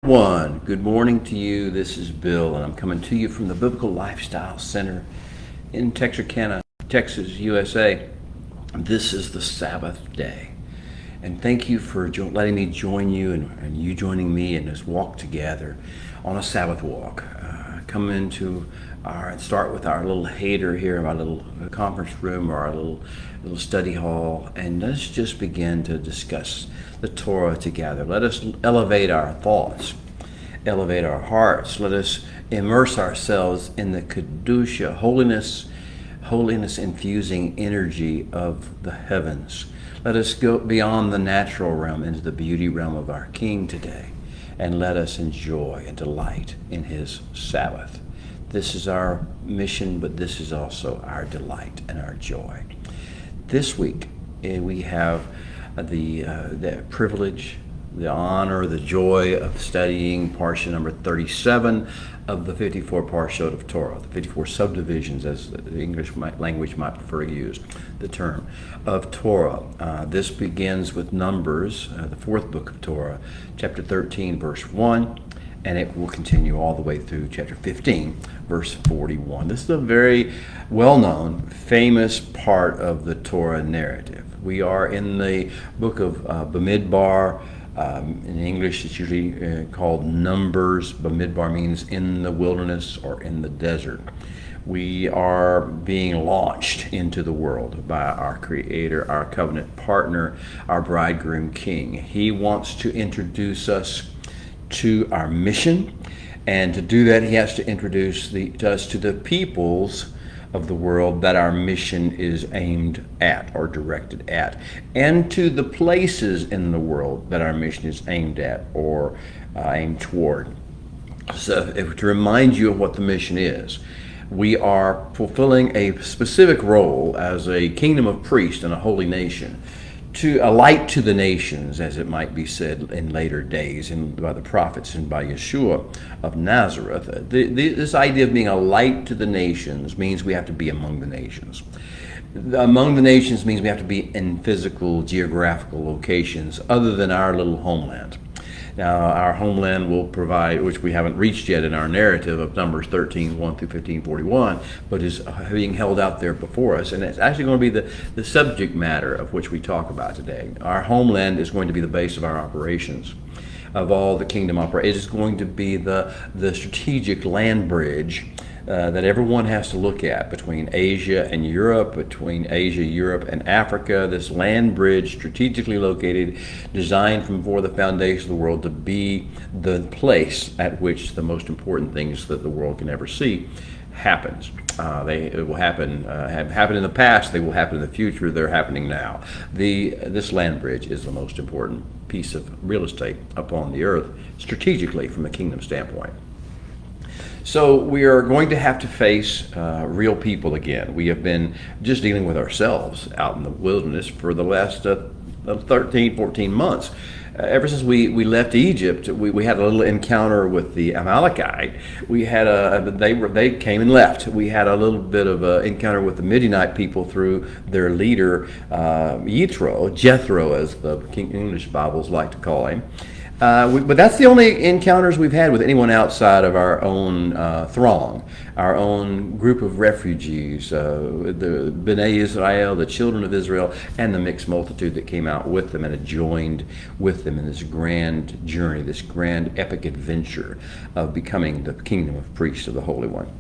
One, good morning to you. This is Bill, and I'm coming to you from the Biblical Lifestyle Center in Texarkana, Texas, USA. This is the Sabbath day, and thank you for letting me join you and you joining me in this walk together on a Sabbath walk. Come into start with our little hater here, our little conference room or our little study hall, and let's just begin to discuss the Torah together. Let us elevate our thoughts, elevate our hearts. Let us immerse ourselves in the Kedusha, holiness infusing energy of the heavens. Let us go beyond the natural realm into the beauty realm of our King today, and let us enjoy and delight in his Sabbath. This is our mission, but this is also our delight and our joy. This week, we have the privilege, the honor, the joy of studying Parsha number 37 of the 54 Parshot of Torah, the 54 subdivisions, as the English language might prefer to use the term, of Torah. This begins with Numbers, the fourth book of Torah, chapter 13, verse 1, and it will continue all the way through chapter 15, verse 41. This is a very well-known, famous part of the Torah narrative. We are in the book of Bamidbar. In English, it's usually called Numbers. Bamidbar means in the wilderness or in the desert. We are being launched into the world by our Creator, our covenant partner, our bridegroom King. He wants to introduce us to our mission, and to do that, he has to introduce us to the peoples of the world that our mission is aimed at or directed at, and to the places in the world that our mission is aimed at or aimed toward. So to remind you of what the mission is, we are fulfilling a specific role as a kingdom of priests and a holy nation, to a light to the nations, as it might be said in later days by the prophets and by Yeshua of Nazareth. This idea of being a light to the nations means we have to be among the nations. Among the nations means we have to be in physical, geographical locations other than our little homeland. Now, our homeland will provide, which we haven't reached yet in our narrative of Numbers 13, 1 through 15, 41, but is being held out there before us. And it's actually going to be the subject matter of which we talk about today. Our homeland is going to be the base of our operations, of all the kingdom operations. It is going to be the strategic land bridge that everyone has to look at between Asia and Europe, between Asia, Europe, and Africa. This land bridge, strategically located, designed from before the foundation of the world to be the place at which the most important things that the world can ever see happens. It will happen. Have happened in the past. They will happen in the future. They're happening now. This land bridge is the most important piece of real estate upon the earth, strategically from a kingdom standpoint. So we are going to have to face real people again. We have been just dealing with ourselves out in the wilderness for the last 13, 14 months. Ever since we left Egypt, we had a little encounter with the Amalekite. We had they came and left. We had a little bit of an encounter with the Midianite people through their leader Jethro, as the English Bibles like to call him. But that's the only encounters we've had with anyone outside of our own throng, our own group of refugees, the Bnei Israel, the children of Israel, and the mixed multitude that came out with them and had joined with them in this grand journey, this grand epic adventure of becoming the kingdom of priests of the Holy One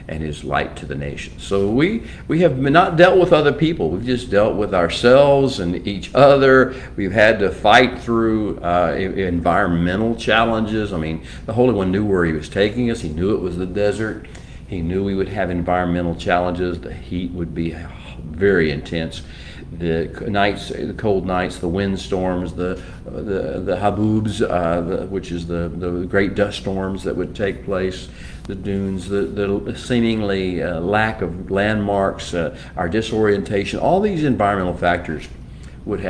and his light to the nations. So we have not dealt with other people. We've just dealt with ourselves and each other. We've had to fight through environmental challenges. I mean, the Holy One knew where he was taking us. He knew it was the desert. He knew we would have environmental challenges. The heat would be very intense. The nights, the cold nights, the windstorms, the haboobs, which is the great dust storms that would take place, the dunes, the seemingly lack of landmarks, our disorientation, all these environmental factors would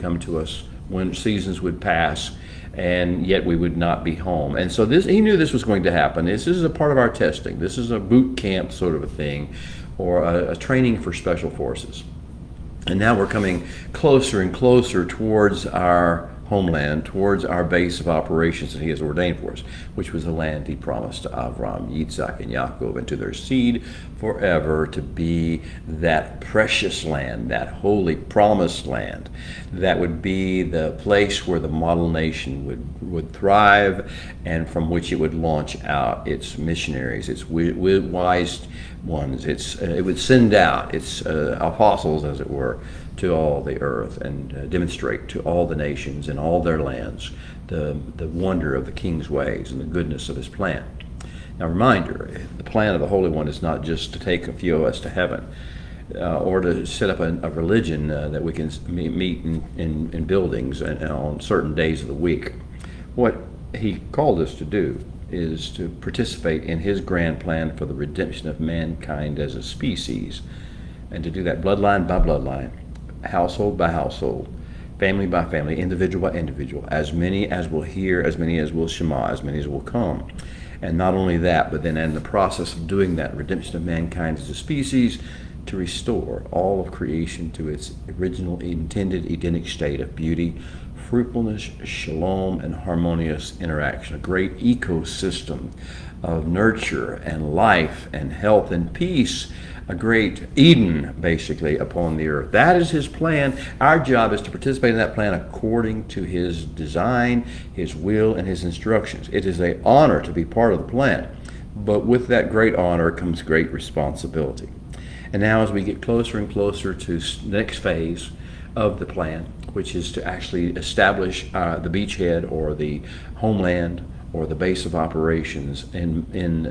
come to us when seasons would pass, and yet we would not be home. And so he knew this was going to happen. This is a part of our testing. This is a boot camp sort of a thing, or a training for special forces. And now we're coming closer and closer towards our homeland towards our base of operations that he has ordained for us, which was the land he promised to Avram, Yitzhak, and Yaakov, and to their seed forever, to be that precious land, that holy promised land, that would be the place where the model nation would thrive, and from which it would launch out its missionaries, its wise ones. It would send out its apostles, as it were, to all the earth, and demonstrate to all the nations in all their lands the wonder of the King's ways and the goodness of his plan. Now, reminder, the plan of the Holy One is not just to take a few of us to heaven, or to set up a religion that we can meet in buildings and on certain days of the week. What he called us to do is to participate in his grand plan for the redemption of mankind as a species, and to do that bloodline by bloodline, household by household, family by family, individual by individual, as many as will hear, as many as will shema, as many as will come. And not only that, but then in the process of doing that, redemption of mankind as a species, to restore all of creation to its original intended Edenic state of beauty, fruitfulness, shalom, and harmonious interaction, a great ecosystem of nurture and life and health and peace, a great Eden, basically, upon the earth. That is his plan. Our job is to participate in that plan according to his design, his will, and his instructions. It is an honor to be part of the plan, but with that great honor comes great responsibility. And now, as we get closer and closer to the next phase of the plan, which is to actually establish the beachhead or the homeland or the base of operations in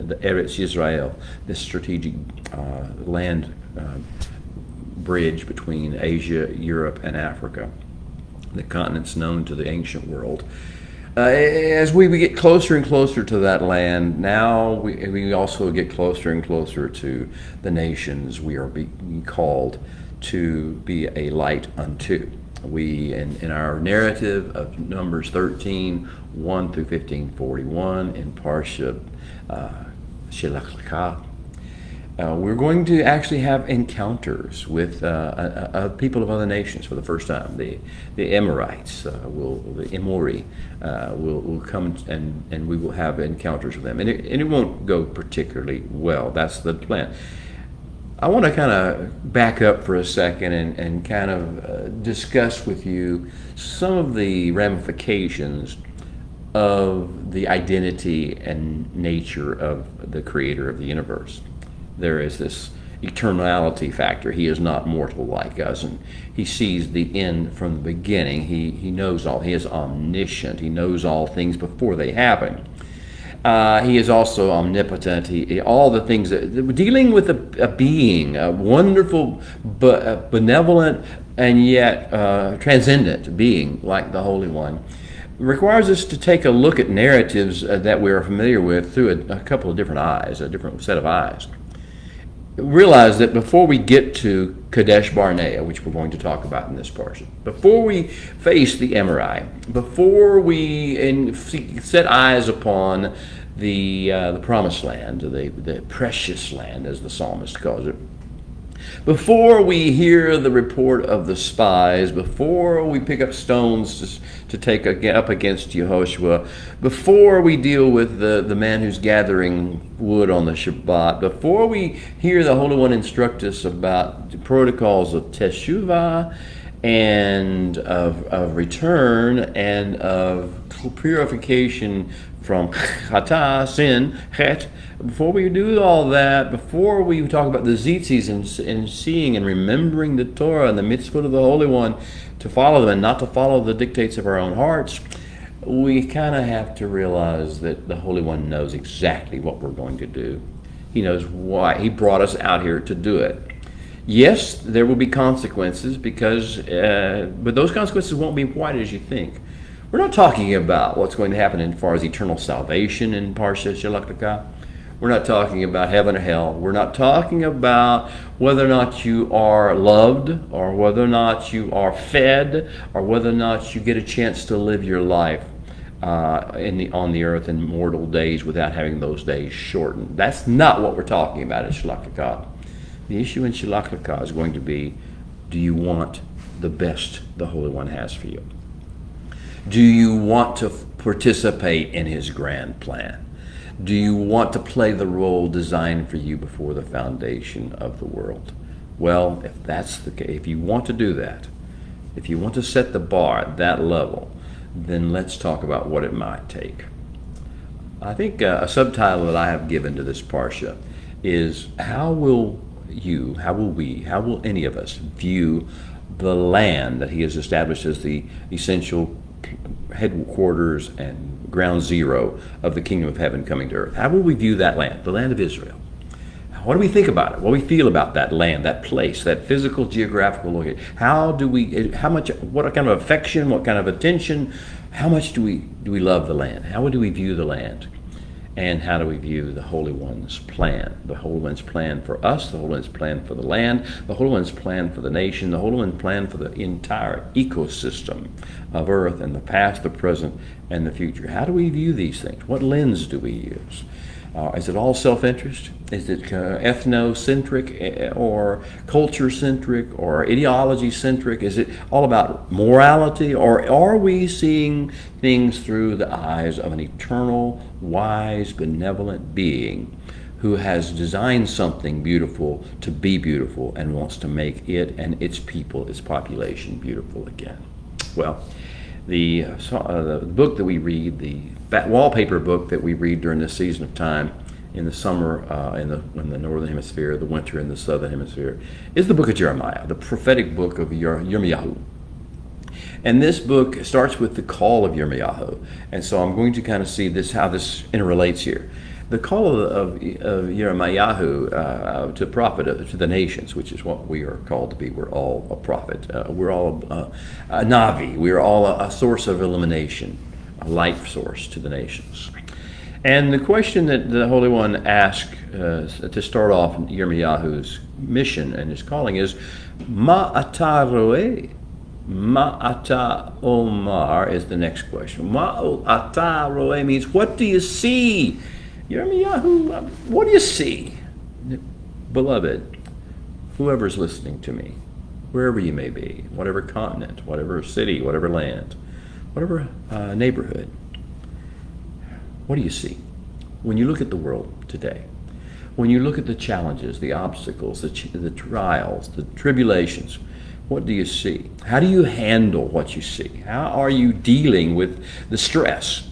the Eretz Yisrael, this strategic land bridge between Asia, Europe, and Africa, the continents known to the ancient world. As we get closer and closer to that land, now we also get closer and closer to the nations we are being called to be a light unto. We, in our narrative of Numbers 13, 1 through 15:41, in Parsha Shelach, we're going to actually have encounters with people of other nations for the first time. The Amorites, the Emori, will come, and we will have encounters with them. And it won't go particularly well. That's the plan. I want to kind of back up for a second and kind of discuss with you some of the ramifications of the identity and nature of the creator of the universe. There is this eternality factor. He is not mortal like us, and he sees the end from the beginning. He knows all. He is omniscient. He knows all things before they happen. He is also omnipotent. All the things that dealing with a being, a wonderful, benevolent, and yet transcendent being like the Holy One, requires us to take a look at narratives that we are familiar with through a couple of different eyes, a different set of eyes. Realize that before we get to Kadesh Barnea, which we're going to talk about in this portion, before we face the Amorite, before we set eyes upon the promised land, the precious land, as the psalmist calls it, before we hear the report of the spies, before we pick up stones to take up against Yehoshua, before we deal with the man who's gathering wood on the Shabbat, before we hear the Holy One instruct us about the protocols of teshuvah and of return and of purification from chata, sin, chet, before we do all that, before we talk about the tzitzis and seeing and remembering the Torah and the mitzvot of the Holy One, to follow them and not to follow the dictates of our own hearts, we kind of have to realize that the Holy One knows exactly what we're going to do. He knows why. He brought us out here to do it. Yes, there will be consequences, but those consequences won't be quite as you think. We're not talking about what's going to happen as far as eternal salvation in Parsha Shelach. We're not talking about heaven or hell. We're not talking about whether or not you are loved, or whether or not you are fed, or whether or not you get a chance to live your life on the earth in mortal days without having those days shortened. That's not what we're talking about in Shelach. The issue in Shelach is going to be, do you want the best the Holy One has for you? Do you want to participate in his grand plan? Do you want to play the role designed for you before the foundation of the world? Well, if that's the case, if you want to do that, if you want to set the bar at that level, then let's talk about what it might take. I think a subtitle that I have given to this parsha is how will any of us view the land that he has established as the essential headquarters and ground zero of the kingdom of heaven coming to earth? How will we view that land, the land of Israel? What do we think about it? What do we feel about that land, that place, that physical, geographical location? What kind of affection, what kind of attention, how much do we love the land? How do we view the land? And how do we view the Holy One's plan? The Holy One's plan for us, the Holy One's plan for the land, the Holy One's plan for the nation, the Holy One's plan for the entire ecosystem of earth and the past, the present, and the future. How do we view these things? What lens do we use? Is it all self-interest? Is it ethnocentric or culture-centric or ideology-centric? Is it all about morality? Or are we seeing things through the eyes of an eternal, wise, benevolent being who has designed something beautiful to be beautiful and wants to make it and its people, its population, beautiful again? Well, the book that we read, the wallpaper book that we read during this season of time, in the summer in the northern hemisphere, the winter in the southern hemisphere, is the book of Jeremiah, the prophetic book of Yirmiyahu. And this book starts with the call of Yirmiyahu. And so I'm going to kind of see how this interrelates here. The call of Yirmiyahu to prophet to the nations, which is what we are called to be. We're all a prophet. We're all a Navi. We're all a source of illumination, a life source to the nations. And the question that the Holy One asked to start off Yirmiyahu's mission and his calling is, Ma'ata roeh? Ma'ata omar is the next question. Ma'ata roeh means, what do you see? Yirmiyahu, what do you see? Beloved, whoever's listening to me, wherever you may be, whatever continent, whatever city, whatever land, whatever neighborhood, what do you see? When you look at the world today, when you look at the challenges, the obstacles, the trials, the tribulations, what do you see? How do you handle what you see? How are you dealing with the stress?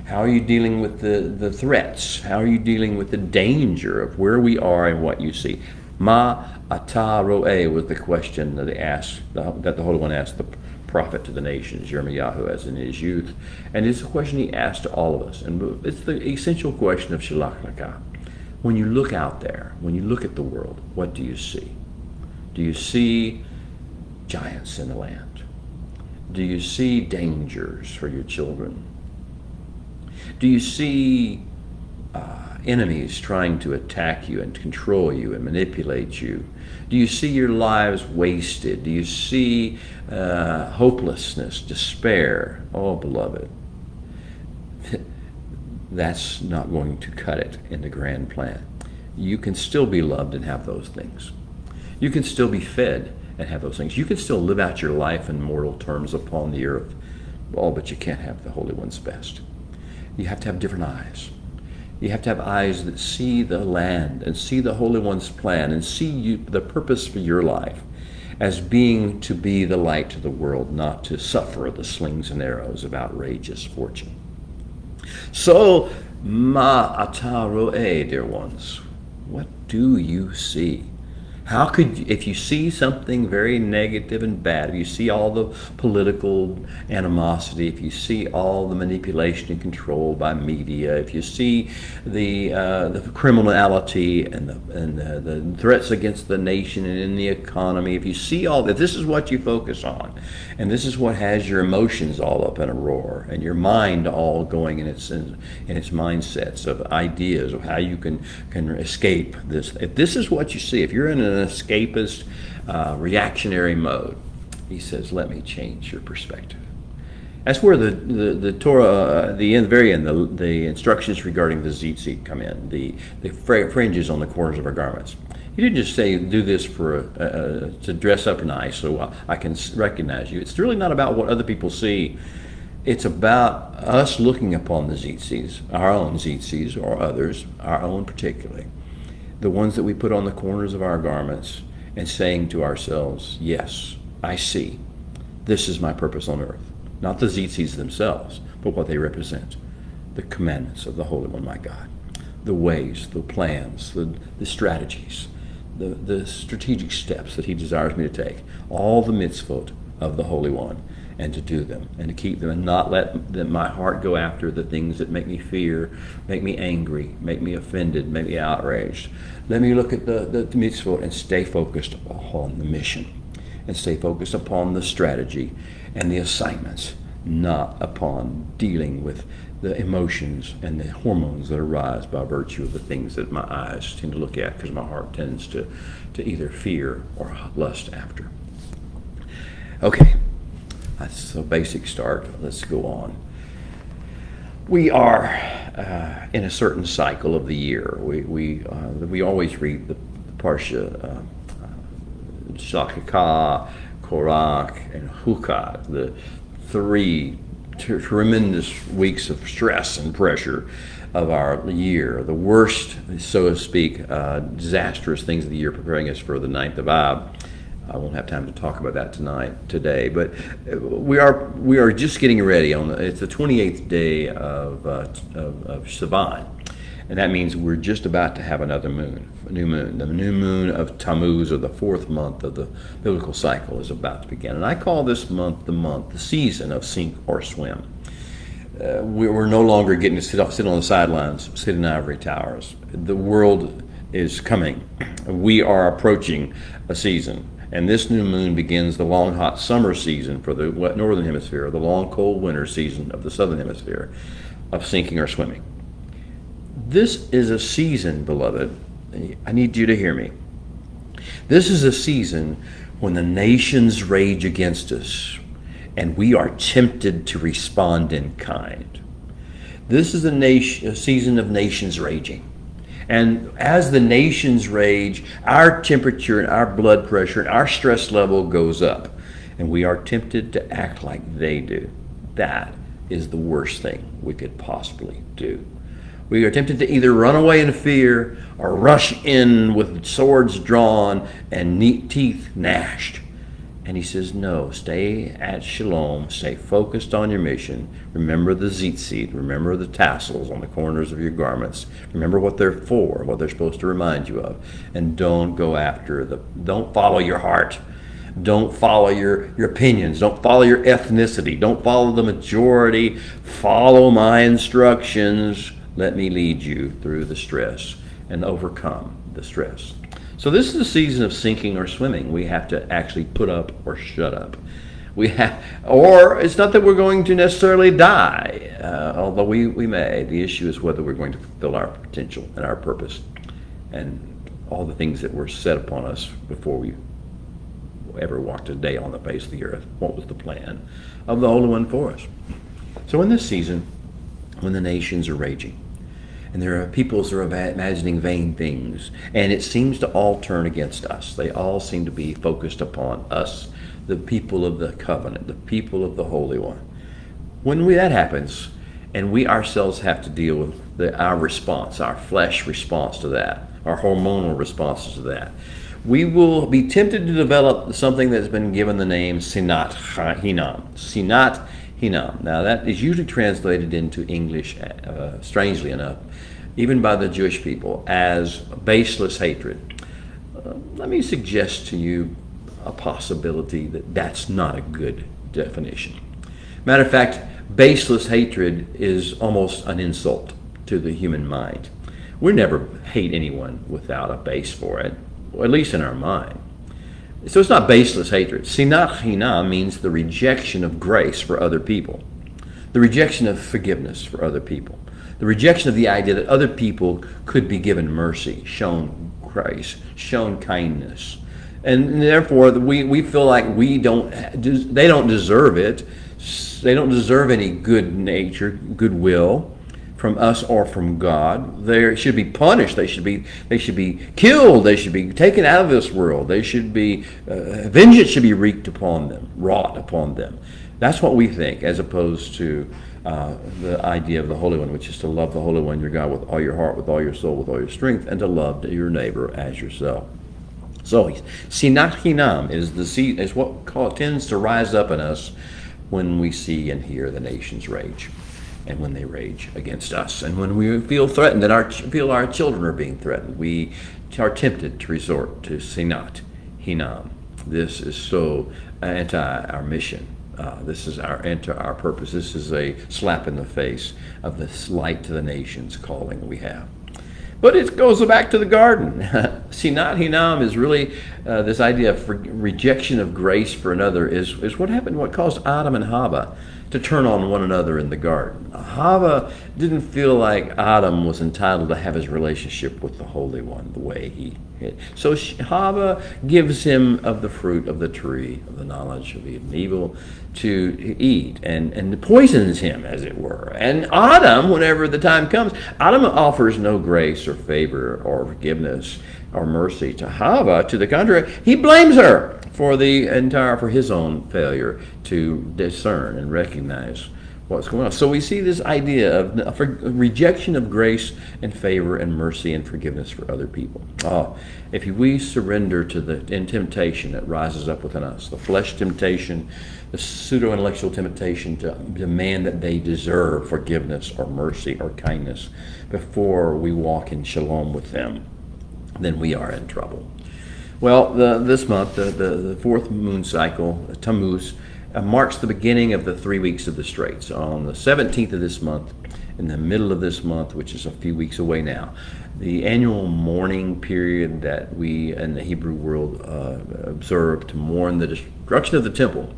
How are you dealing with the threats? How are you dealing with the danger of where we are and what you see? Ma'ata roeh was the question that the Holy One asked the prophet to the nations, Yirmiyahu, as in his youth. And it's a question he asked to all of us. And it's the essential question of Shelach Lecha. When you look out there, when you look at the world, what do you see? Do you see giants in the land? Do you see dangers for your children? Do you see enemies trying to attack you and control you and manipulate you? Do you see your lives wasted? Do you see hopelessness, despair? Oh, beloved, that's not going to cut it in the grand plan. You can still be loved and have those things. You can still be fed and have those things. You can still live out your life in mortal terms upon the earth. Oh, but you can't have the Holy One's best. You have to have different eyes. You have to have eyes that see the land and see the Holy One's plan and see the purpose for your life as being to be the light to the world, not to suffer the slings and arrows of outrageous fortune. So, ma'ata roeh, dear ones, what do you see? How could you, if you see something very negative and bad, if you see all the political animosity, if you see all the manipulation and control by media, if you see the criminality and the threats against the nation and in the economy, if you see all that, this is what you focus on, and this is what has your emotions all up in a roar, and your mind all going in its mindsets of ideas of how you can escape this. If this is what you see, if you're in an escapist, reactionary mode, he says, let me change your perspective. That's where the Torah, the very end, the instructions regarding the tzitzit come in, the fringes on the corners of our garments. He didn't just say, do this to dress up nice so I can recognize you. It's really not about what other people see. It's about us looking upon the tzitzis, our own tzitzis or others, our own particularly, the ones that we put on the corners of our garments, and saying to ourselves, yes, I see. This is my purpose on earth. Not the tzitzis themselves, but what they represent. The commandments of the Holy One, my God. The ways, the plans, the strategies, the strategic steps that he desires me to take. All the mitzvot of the Holy One, and to do them, and to keep them, and not let my heart go after the things that make me fear, make me angry, make me offended, make me outraged. Let me look at the mitzvot and stay focused upon the mission, and stay focused upon the strategy and the assignments, not upon dealing with the emotions and the hormones that arise by virtue of the things that my eyes tend to look at, because my heart tends to either fear or lust after. Okay, that's a basic start. Let's go on. We are in a certain cycle of the year. We always read the Parsha, Shelach, Korach, and Hukat, the three tremendous weeks of stress and pressure of our year. The worst, so to speak, disastrous things of the year, preparing us for the 9th of Ab. I won't have time to talk about that today, but we are just getting ready. It's the 28th day of Sivan, and that means we're just about to have another moon, a new moon. The new moon of Tammuz, or the 4th month of the biblical cycle, is about to begin. And I call this month the season of sink or swim. We're no longer getting to sit on the sidelines, sit in ivory towers. The world is coming. We are approaching a season. And this new moon begins the long, hot summer season for the northern hemisphere, the long, cold winter season of the southern hemisphere, of sinking or swimming. This is a season, beloved, I need you to hear me. This is a season when the nations rage against us, and we are tempted to respond in kind. This is a season of nations raging. And as the nations rage, our temperature and our blood pressure and our stress level goes up. And we are tempted to act like they do. That is the worst thing we could possibly do. We are tempted to either run away in fear or rush in with swords drawn and teeth gnashed. And he says, no, stay at shalom, stay focused on your mission. Remember the tzitzit, remember the tassels on the corners of your garments. Remember what they're for, what they're supposed to remind you of. And don't go after don't follow your heart. Don't follow your opinions. Don't follow your ethnicity. Don't follow the majority. Follow my instructions. Let me lead you through the stress and overcome the stress. So this is a season of sinking or swimming. We have to actually put up or shut up. Or it's not that we're going to necessarily die, although we may. The issue is whether we're going to fulfill our potential and our purpose and all the things that were set upon us before we ever walked a day on the face of the earth. What was the plan of the Holy One for us? So in this season, when the nations are raging, and there are peoples that are imagining vain things, and it seems to all turn against us. They all seem to be focused upon us, the people of the covenant, the people of the Holy One. When that happens, and we ourselves have to deal with our response, our flesh response to that, our hormonal responses to that, we will be tempted to develop something that's been given the name Sinat Hinam. Sinat Hinam. Now that is usually translated into English, strangely enough, even by the Jewish people, as baseless hatred. Let me suggest to you a possibility that that's not a good definition. Matter of fact, baseless hatred is almost an insult to the human mind. We never hate anyone without a base for it, or at least in our mind. So it's not baseless hatred. Sinat Hinam means the rejection of grace for other people, the rejection of forgiveness for other people, the rejection of the idea that other people could be given mercy, shown grace, shown kindness. And therefore, we feel like they don't deserve it. They don't deserve any good nature, goodwill from us or from God. They should be punished. They should be killed. They should be taken out of this world. They should be vengeance should be wrought upon them. That's what we think, as opposed to the idea of the Holy One, which is to love the Holy One, your God, with all your heart, with all your soul, with all your strength, and to love your neighbor as yourself. So, sinat hinam is what tends to rise up in us when we see and hear the nations rage, and when they rage against us, and when we feel threatened, and feel our children are being threatened. We are tempted to resort to sinat hinam. This is so anti our mission. This is anti our purpose. This is a slap in the face of this light to the nations calling we have. But it goes back to the garden. Sinat hinam is really this idea of rejection of grace for another is what happened, what caused Adam and Hava to turn on one another in the garden. Hava didn't feel like Adam was entitled to have his relationship with the Holy One the way he did. So Hava gives him of the fruit of the tree of the knowledge of good and evil to eat, and poisons him, as it were. And Adam, whenever the time comes, Adam offers no grace or favor or forgiveness or mercy to Hava. To the contrary, he blames her for his own failure to discern and recognize what's going on. So we see this idea of rejection of grace and favor and mercy and forgiveness for other people. If we surrender to the temptation that rises up within us, the flesh temptation, the pseudo-intellectual temptation to demand that they deserve forgiveness or mercy or kindness before we walk in shalom with them, then we are in trouble. Well, this month, the fourth moon cycle, Tammuz, marks the beginning of the 3 weeks of the Straits. On the 17th of this month, in the middle of this month, which is a few weeks away now, the annual mourning period that we in the Hebrew world observe to mourn the destruction of the temple.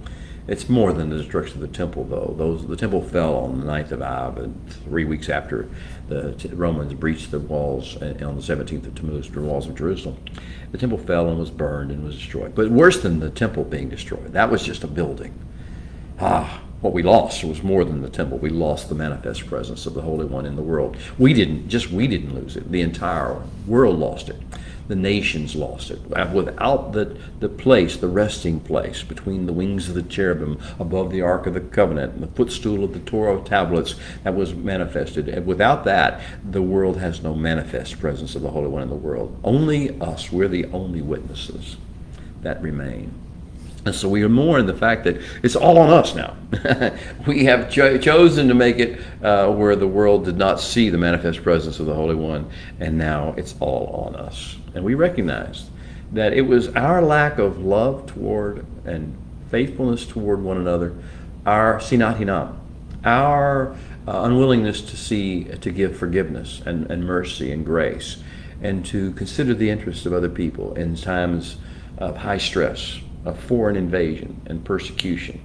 It's more than the destruction of the temple, though. The temple fell on the 9th of Av, and 3 weeks after the Romans breached the walls on the 17th of Tammuz, the walls of Jerusalem. The temple fell and was burned and was destroyed. But worse than the temple being destroyed, that was just a building. What we lost was more than the temple. We lost the manifest presence of the Holy One in the world. We didn't lose it. The entire world lost it. The nations lost it. Without the place, the resting place between the wings of the cherubim above the Ark of the Covenant and the footstool of the Torah tablets that was manifested, and without that, the world has no manifest presence of the Holy One in the world. Only us, we're the only witnesses that remain. And so we mourn the fact that it's all on us now. We have chosen to make it where the world did not see the manifest presence of the Holy One, and now it's all on us. And we recognize that it was our lack of love toward and faithfulness toward one another, our sinat hinam, our unwillingness to give forgiveness and mercy and grace, and to consider the interests of other people in times of high stress, of foreign invasion and persecution.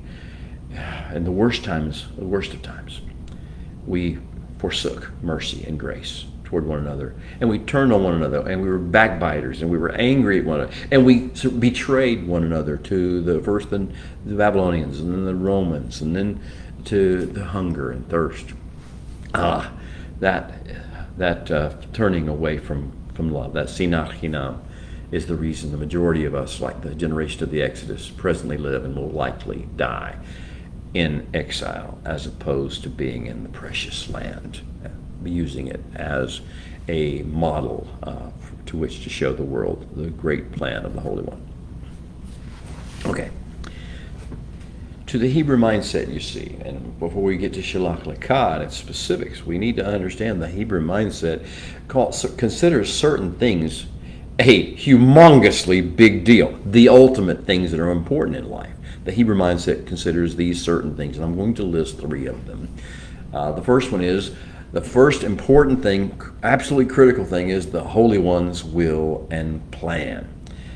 In the worst of times, we forsook mercy and grace toward one another, and we turned on one another, and we were backbiters, and we were angry at one another, and we betrayed one another to first the Babylonians, and then the Romans, and then to the hunger and thirst. That turning away from love, that sinat hinam, is the reason the majority of us, like the generation of the Exodus, presently live and will likely die in exile, as opposed to being in the precious land, using it as a model to which to show the world the great plan of the Holy One. Okay. To the Hebrew mindset, you see, and before we get to Shelach, Lecha and its specifics, we need to understand the Hebrew mindset considers certain things a humongously big deal, the ultimate things that are important in life. The Hebrew mindset considers these certain things, and I'm going to list 3 of them. The first one is, the first important thing, absolutely critical thing, is the Holy One's will and plan.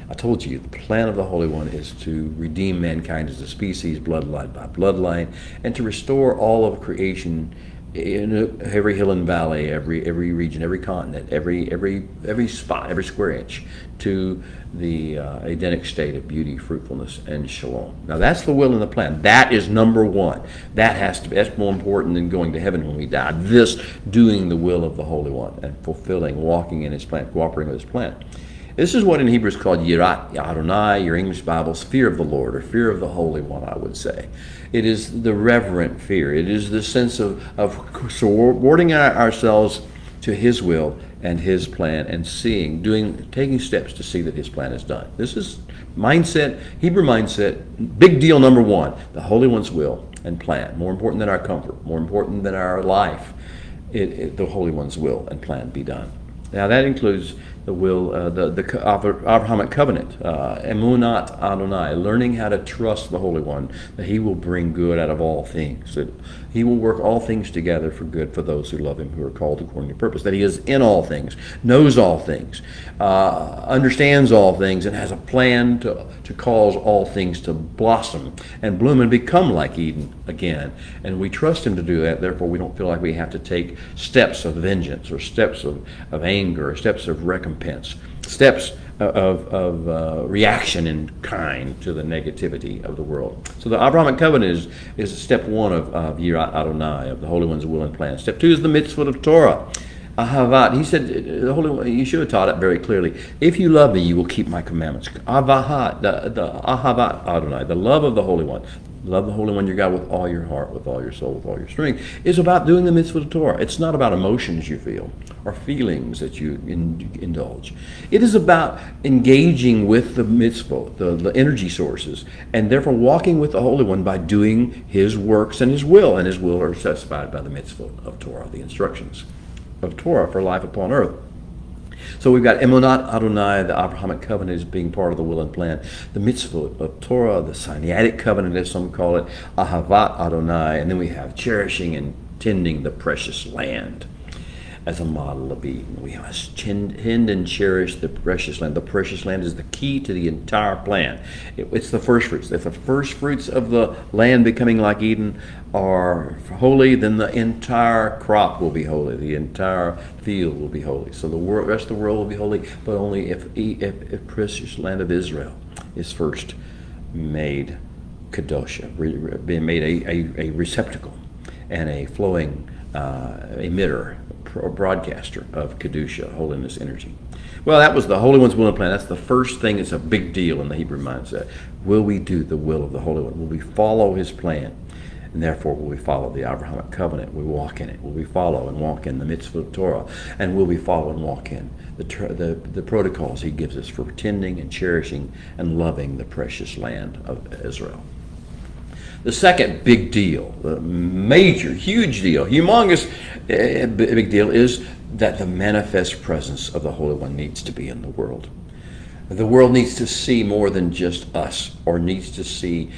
I told you, the plan of the Holy One is to redeem mankind as a species, bloodline by bloodline, and to restore all of creation in every hill and valley, every region, every continent, every spot, every square inch, to the Edenic state of beauty, fruitfulness, and shalom. Now that's the will and the plan. That is number one. That's more important than going to heaven when we die. This doing the will of the Holy One and fulfilling, walking in His plan, cooperating with His plan. This is what in Hebrew is called Yirat Adonai, your English Bible's fear of the Lord, or fear of the Holy One, I would say. It is the reverent fear. It is the sense of subordinating ourselves to His will and His plan, and taking steps to see that His plan is done. This is mindset, Hebrew mindset, big deal number one, the Holy One's will and plan. More important than our comfort, more important than our life, the Holy One's will and plan be done. Now that includes the will, the Abrahamic covenant, emunat Adonai, learning how to trust the Holy One, that He will bring good out of all things, that He will work all things together for good for those who love Him, who are called according to purpose, that He is in all things, knows all things, understands all things, and has a plan to cause all things to blossom and bloom and become like Eden again. And we trust Him to do that, therefore we don't feel like we have to take steps of vengeance or steps of anger or steps of recompense, steps of reaction in kind to the negativity of the world. So the Abrahamic covenant is step one of Yirat Adonai, of the Holy One's will and plan. Step two is the mitzvot of Torah. Ahavat. He said, the Holy One, you should have taught it very clearly. If you love me, you will keep my commandments. Avahat, the Ahavat Adonai, the love of the Holy One. Love the Holy One, your God, with all your heart, with all your soul, with all your strength, is about doing the mitzvah of Torah. It's not about emotions you feel or feelings that you indulge. It is about engaging with the mitzvah, the energy sources, and therefore walking with the Holy One by doing His works and His will. And His will are specified by the mitzvah of Torah, the instructions of Torah for life upon earth. So we've got Emunat Adonai, the Abrahamic covenant, is being part of the will and plan. The mitzvah of Torah, the Sinaitic covenant, as some call it, Ahavat Adonai, and then we have cherishing and tending the precious land as a model of Eden. We must tend and cherish the precious land. The precious land is the key to the entire plan. It's the first fruits. If the first fruits of the land becoming like Eden are holy, then the entire crop will be holy. The entire field will be holy. So the rest of the world will be holy, but only if precious land of Israel is first made kadosha, being made a receptacle and a flowing emitter, or broadcaster of Kedusha, holiness, energy. Well, that was the Holy One's will and plan. That's the first thing. It's a big deal in the Hebrew mindset. Will we do the will of the Holy One? Will we follow His plan? And therefore, will we follow the Abrahamic covenant? Will we walk in it? Will we follow and walk in the mitzvah of Torah? And will we follow and walk in the protocols He gives us for tending and cherishing and loving the precious land of Israel? The second big deal, the major, huge deal, humongous big deal, is that the manifest presence of the Holy One needs to be in the world. The world needs to see more than just us, or needs to see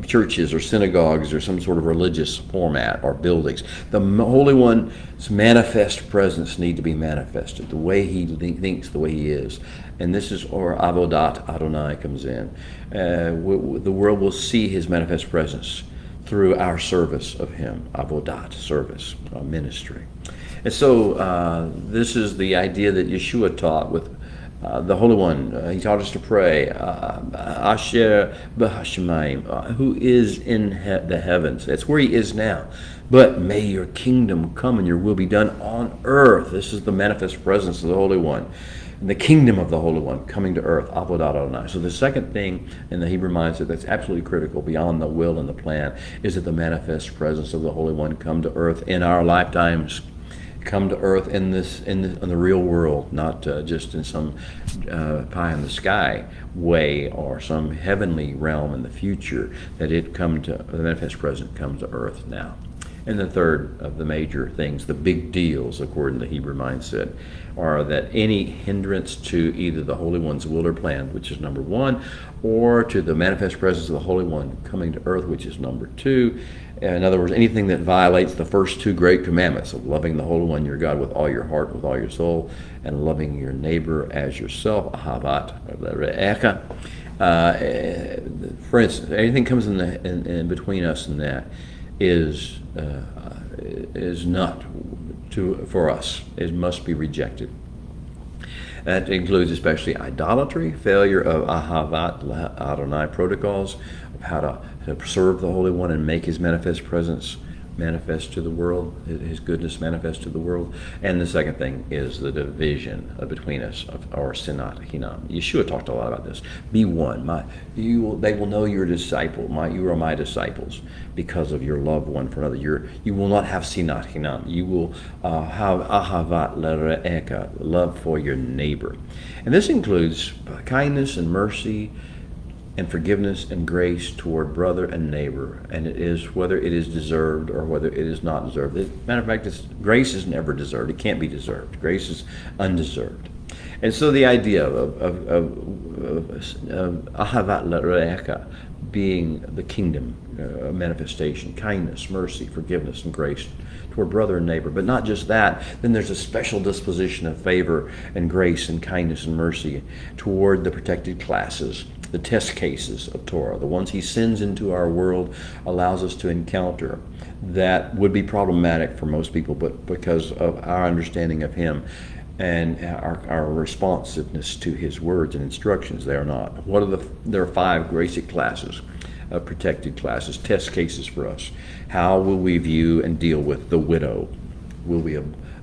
churches or synagogues or some sort of religious format or buildings. The Holy One's manifest presence needs to be manifested, the way He thinks, the way He is. And this is where Avodat Adonai comes in. The world will see His manifest presence through our service of Him, Avodat, service, ministry. And so this is the idea that Yeshua taught with the Holy One. He taught us to pray, Asher b'hashamayim, who is in the heavens. That's where He is now. But may your kingdom come and your will be done on earth. This is the manifest presence of the Holy One. And the kingdom of the Holy One coming to earth, Avodat Adonai. So the second thing in the Hebrew mindset that's absolutely critical beyond the will and the plan is that the manifest presence of the Holy One come to earth in our lifetimes. Come to earth in the real world, not just in some pie in the sky way or some heavenly realm in the future. That the manifest presence comes to earth now. And the third of the major things, the big deals, according to the Hebrew mindset, are that any hindrance to either the Holy One's will or plan, which is number one, or to the manifest presence of the Holy One coming to earth, which is number two. In other words, anything that violates the first two great commandments of loving the Holy One, your God, with all your heart, with all your soul, and loving your neighbor as yourself, ahavat lecha. For instance, anything comes in between us and that is not for us. It must be rejected. That includes especially idolatry, failure of Ahavat Adonai protocols, of how to serve the Holy One and make His manifest presence manifest to the world, his goodness manifest to the world. And the second thing is the division between us, or sinat hinam. Yeshua talked a lot about this. Be one. They will know you're a disciple. You are my disciples because of your love one for another. You will not have sinat hinam. You will have ahavat lere'eka, love for your neighbor. And this includes kindness and mercy and forgiveness and grace toward brother and neighbor, and it is whether it is deserved or whether it is not deserved. Matter of fact, grace is never deserved. It can't be deserved. Grace is undeserved. And so the idea of ahavat lere'eka being the kingdom manifestation, kindness, mercy, forgiveness, and grace toward brother and neighbor. But not just that, then there's a special disposition of favor and grace and kindness and mercy toward the protected classes, the test cases of Torah, the ones he sends into our world, allows us to encounter that would be problematic for most people, but because of our understanding of him and our responsiveness to his words and instructions, they are not. There are 5 basic classes, protected classes, test cases for us. How will we view and deal with the widow? Will we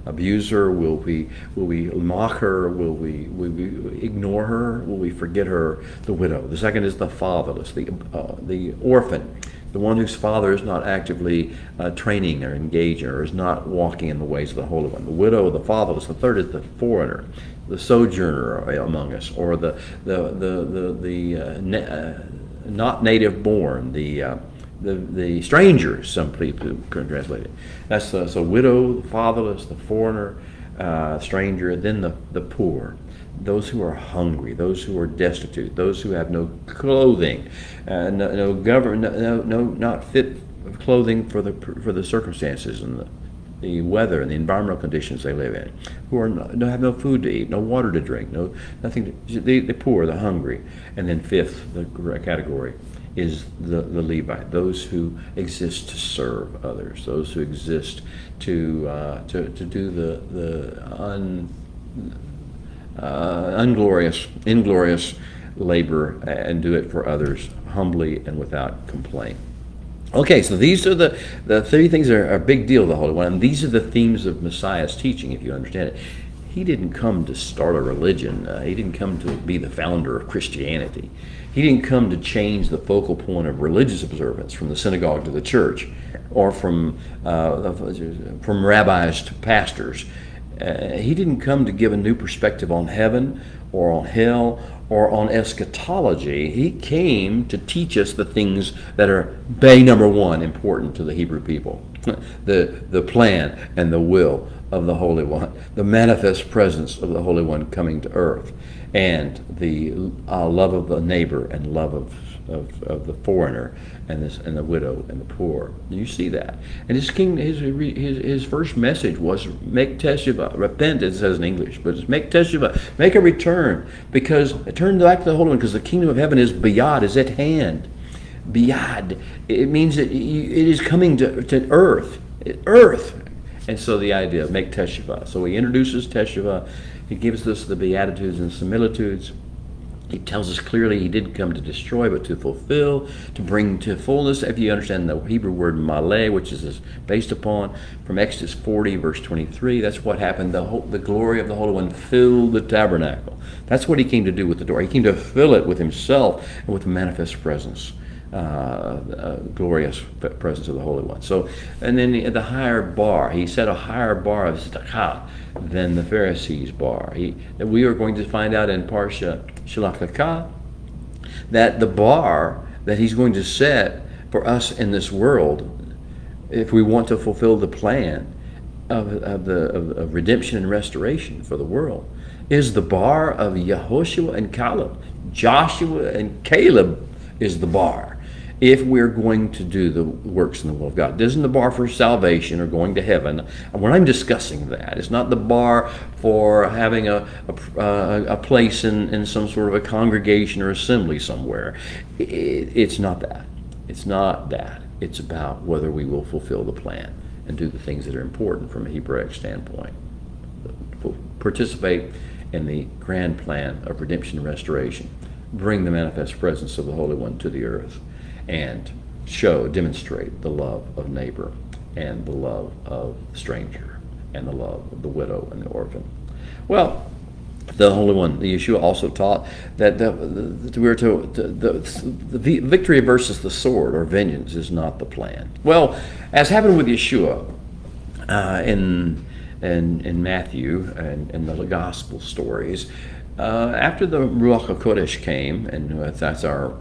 abuse her? Will we mock her? Will we ignore her? Will we forget her? The widow. The second is the fatherless, the orphan, the one whose father is not actively training or engaging or is not walking in the ways of the Holy One. The widow, the fatherless. The third is the foreigner, the sojourner among us, or the not native born, the stranger, some people can translate it. That's so widow, the fatherless, the foreigner, stranger, then the poor, those who are hungry, those who are destitute, those who have no clothing, not fit clothing for the circumstances and the weather and the environmental conditions they live in, who have no food to eat, no water to drink, nothing. The poor, the hungry, and then fifth, the category is the Levite, those who exist to serve others, those who exist to do the inglorious labor and do it for others humbly and without complaint. Okay, so these are the 3 things that are a big deal of the Holy One, and these are the themes of Messiah's teaching, if you understand it. He didn't come to start a religion. He didn't come to be the founder of Christianity. He didn't come to change the focal point of religious observance from the synagogue to the church, or from rabbis to pastors. He didn't come to give a new perspective on heaven or on hell or on eschatology. He came to teach us the things that are number 1 important to the Hebrew people. The plan and the will of the Holy One, the manifest presence of the Holy One coming to earth, and the love of the neighbor and love of the foreigner and the widow and the poor. You see that, and his first message was make teshuvah, repent. It says in English, but it's make teshuvah, make a return, because turn back to the Holy One, because the kingdom of heaven is biyad, is at hand. Biyad, it means that it is coming to earth. And so the idea of make teshuvah. So he introduces teshuvah. He gives us the beatitudes and similitudes. He tells us clearly he didn't come to destroy, but to fulfill, to bring to fullness. If you understand the Hebrew word maleh, which is based upon from Exodus 40, verse 23, that's what happened. The glory of the Holy One filled the tabernacle. That's what he came to do with the door. He came to fill it with himself and with the manifest presence. Glorious presence of the Holy One. So, and then the higher bar, he set a higher bar of tzedakah than the Pharisees' bar. We are going to find out in Parsha Shelach that the bar that he's going to set for us in this world, if we want to fulfill the plan of redemption and restoration for the world, is the bar of Yehoshua and Caleb. Joshua and Caleb is the bar if we're going to do the works in the will of God. This isn't the bar for salvation or going to heaven. When I'm discussing that, it's not the bar for having a place in some sort of a congregation or assembly somewhere. It's not that. It's not that. It's about whether we will fulfill the plan and do the things that are important from a Hebraic standpoint. Participate in the grand plan of redemption and restoration. Bring the manifest presence of the Holy One to the earth, and demonstrate the love of neighbor and the love of the stranger, and the love of the widow and the orphan. Well, the Holy One, the Yeshua, also taught that the victory versus the sword or vengeance is not the plan. Well, as happened with Yeshua in Matthew and the Gospel stories, after the Ruach HaKodesh came, and that's our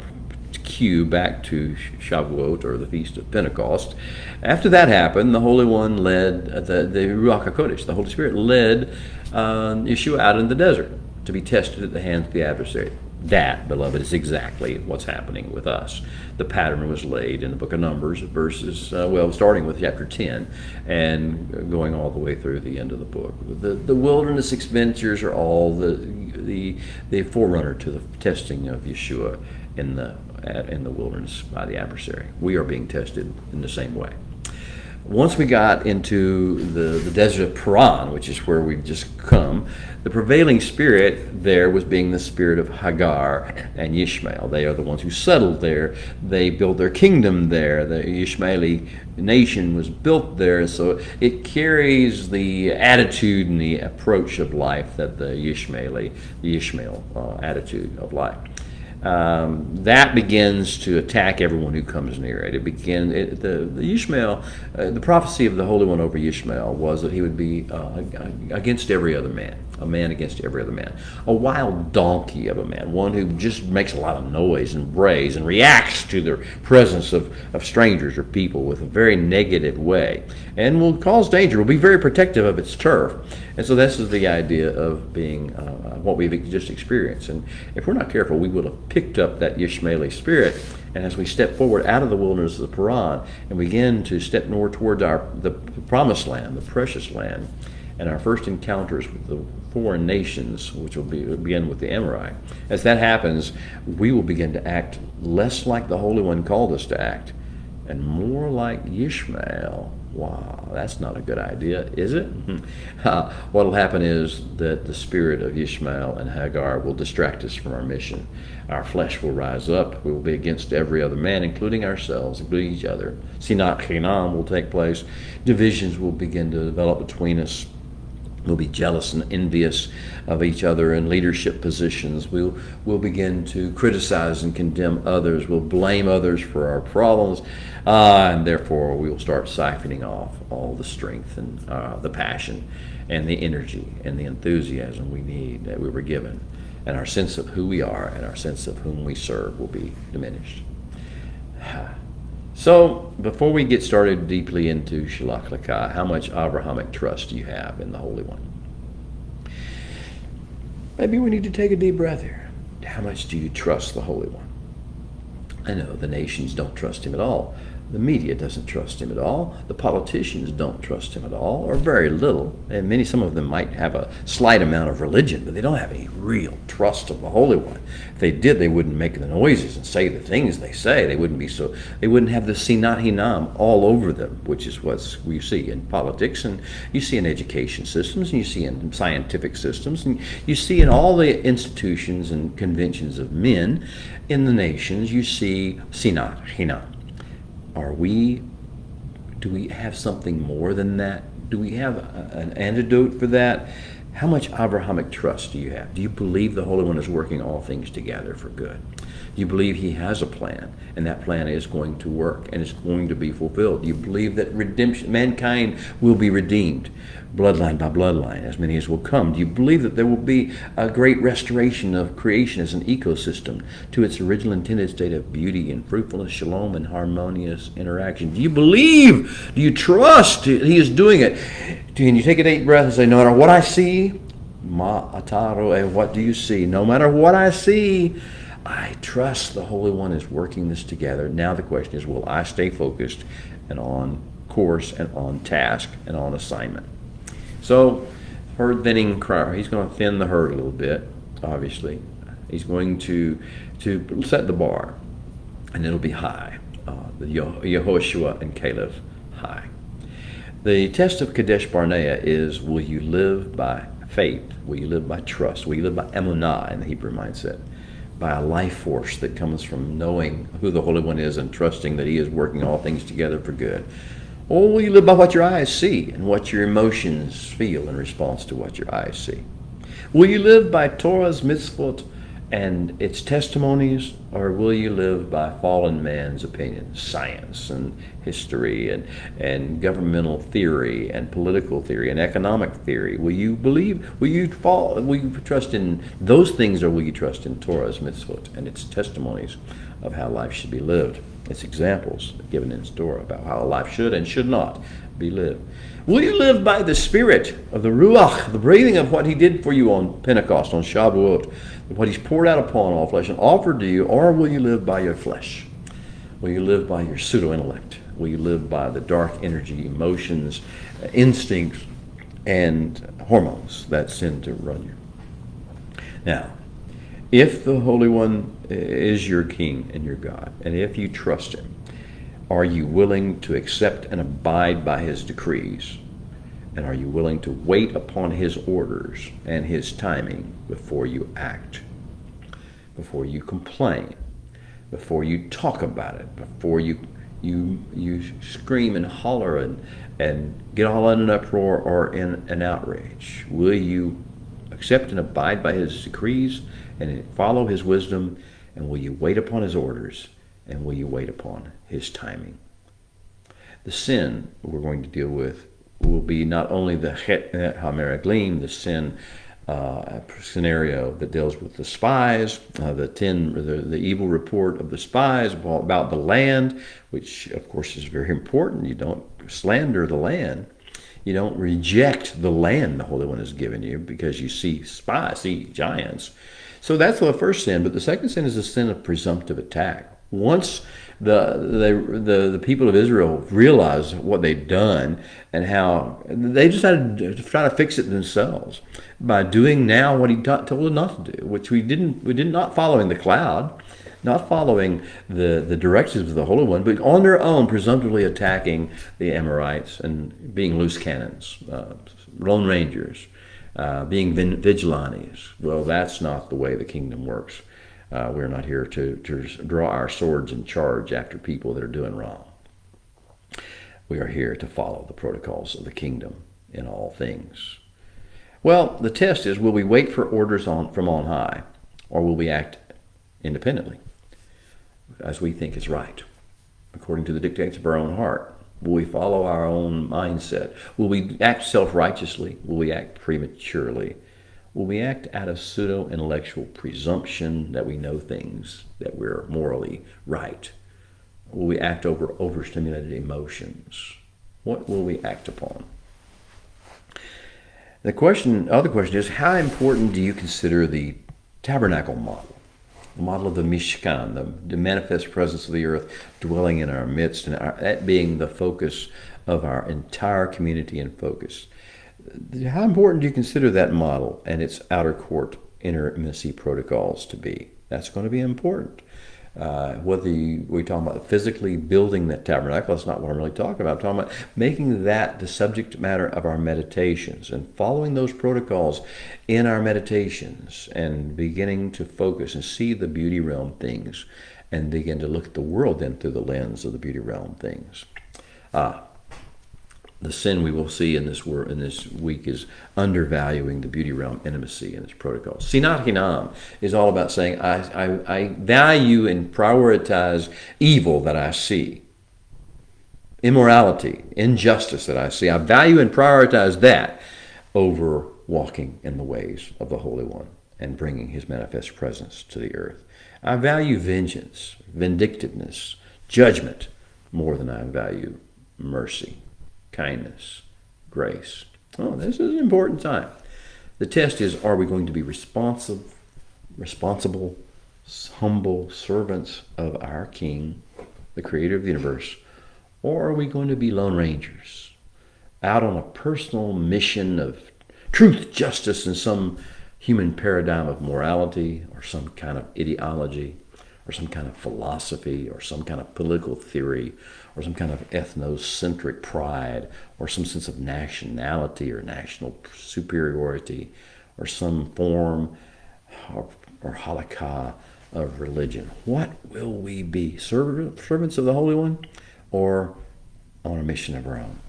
cue back to Shavuot, or the Feast of Pentecost. After that happened, the Holy One led, the Ruach HaKodesh, the Holy Spirit led Yeshua out in the desert to be tested at the hands of the adversary. That, beloved, is exactly what's happening with us. The pattern was laid in the book of Numbers, starting with chapter 10 and going all the way through the end of the book. The wilderness expenditures are all the forerunner to the testing of Yeshua in the wilderness by the adversary. We are being tested in the same way. Once we got into the desert of Paran, which is where we've just come, the prevailing spirit there was being the spirit of Hagar and Ishmael. They are the ones who settled there. They built their kingdom there. The Ishmaeli nation was built there, so it carries the attitude and the approach of life that the Ishmael attitude of life. That begins to attack everyone who comes near it. The Ishmael, the prophecy of the Holy One over Ishmael was that he would be against every other man, a man against every other man, a wild donkey of a man, one who just makes a lot of noise and brays and reacts to the presence of strangers or people with a very negative way, and will cause danger, will be very protective of its turf. And so this is the idea of being what we've just experienced. And if we're not careful, we will have picked up that Ishmaeli spirit. And as we step forward out of the wilderness of the Paran and begin to step more towards the promised land, the precious land, and our first encounters with the foreign nations, which will begin with the Amorite, as that happens, we will begin to act less like the Holy One called us to act, and more like Ishmael. Wow, that's not a good idea, is it? What will happen is that the spirit of Ishmael and Hagar will distract us from our mission. Our flesh will rise up. We will be against every other man, including ourselves, including each other. Sinat Chinam will take place. Divisions will begin to develop between us. We'll be jealous and envious of each other in leadership positions. We'll begin to criticize and condemn others. We'll blame others for our problems. And therefore, we will start siphoning off all the strength and the passion and the energy and the enthusiasm we need that we were given. And our sense of who we are and our sense of whom we serve will be diminished. So, before we get started deeply into Shelach Lecha, how much Abrahamic trust do you have in the Holy One? Maybe we need to take a deep breath here. How much do you trust the Holy One? I know the nations don't trust him at all. The media doesn't trust him at all. The politicians don't trust him at all, or very little. And some of them might have a slight amount of religion, but they don't have any real trust of the Holy One. If they did, they wouldn't make the noises and say the things they say. They wouldn't have the Sinat Hinam all over them, which is what we see in politics, and you see in education systems, and you see in scientific systems, and you see in all the institutions and conventions of men in the nations. You see Sinat Hinam. Do we have something more than that? Do we have an antidote for that? How much Abrahamic trust do you have? Do you believe the Holy One is working all things together for good? Do you believe he has a plan, and that plan is going to work and is going to be fulfilled? Do you believe that redemption, mankind will be redeemed, bloodline by bloodline, as many as will come? Do you believe that there will be a great restoration of creation as an ecosystem to its original intended state of beauty and fruitfulness, shalom, and harmonious interaction? Do you believe? Do you trust he is doing it? Can you take a deep breath and say, no matter what I see, ma ataro, and what do you see? No matter what I see, I trust the Holy One is working this together. Now the question is, will I stay focused and on course and on task and on assignment? So, herd thinning crowd. He's going to thin the herd a little bit, obviously. He's going to set the bar, and it'll be high. The Yehoshua and Caleb high. The test of Kadesh Barnea is, will you live by faith? Will you live by trust? Will you live by emunah in the Hebrew mindset? By a life force that comes from knowing who the Holy One is and trusting that he is working all things together for good? Or will you live by what your eyes see and what your emotions feel in response to what your eyes see? Will you live by Torah's mitzvot and its testimonies, or will you live by fallen man's opinions, science and history and governmental theory and political theory and economic theory? Will you trust in those things, or will you trust in Torah's mitzvot and its testimonies of how life should be lived? Its examples given in Torah about how a life should and should not be lived. Will you live by the Spirit of the Ruach, the breathing of what He did for you on Pentecost, on Shavuot, what He's poured out upon all flesh and offered to you, or will you live by your flesh? Will you live by your pseudo-intellect? Will you live by the dark energy, emotions, instincts, and hormones that tend to run you? Now, if the Holy One is your King and your God, and if you trust Him, are you willing to accept and abide by His decrees? And are you willing to wait upon His orders and His timing before you act, before you complain, before you talk about it, before you scream and holler and get all in an uproar or in an outrage? Will you accept and abide by His decrees and follow His wisdom? And will you wait upon His orders? And will you wait upon His timing? The sin we're going to deal with will be not only the chet hameraglim, the sin scenario that deals with the spies, the evil report of the spies about the land, which of course is very important. You don't slander the land. You don't reject the land the Holy One has given you because you see giants. So that's the first sin. But the second sin is the sin of presumptive attack. Once the people of Israel realized what they'd done and how they decided to try to fix it themselves by doing now what He told them not to do, which we did not following the cloud, not following the directives of the Holy One, but on their own presumptively attacking the Amorites and being loose cannons, lone rangers, being vigilantes. Well, that's not the way the kingdom works. We're not here to draw our swords and charge after people that are doing wrong. We are here to follow the protocols of the kingdom in all things. Well, the test is, will we wait for orders from on high, or will we act independently as we think is right, according to the dictates of our own heart? Will we follow our own mindset? Will we act self-righteously? Will we act prematurely? Will we act out of pseudo-intellectual presumption that we know things, that we're morally right? Will we act over overstimulated emotions? What will we act upon? The other question is, how important do you consider the tabernacle model? The model of the Mishkan, the manifest presence of the earth dwelling in our midst, and that being the focus of our entire community and focus. How important do you consider that model and its outer court intimacy protocols to be? That's going to be important. Whether we're talking about physically building that tabernacle, that's not what I'm really talking about. I'm talking about making that the subject matter of our meditations and following those protocols in our meditations and beginning to focus and see the beauty realm things and begin to look at the world then through the lens of the beauty realm things. The sin we will see in this week is undervaluing the beauty realm intimacy and its protocols. Sinat Hinam is all about saying, I value and prioritize evil that I see, immorality, injustice that I see. I value and prioritize that over walking in the ways of the Holy One and bringing His manifest presence to the earth. I value vengeance, vindictiveness, judgment more than I value mercy, kindness, grace. Oh, this is an important time. The test is, are we going to be responsible, humble servants of our King, the Creator of the universe, or are we going to be lone rangers, out on a personal mission of truth, justice, and some human paradigm of morality, or some kind of ideology, or some kind of philosophy, or some kind of political theory, or some kind of ethnocentric pride, or some sense of nationality or national superiority, or some form or halakha of religion? What will we be? Servants of the Holy One, or on a mission of our own.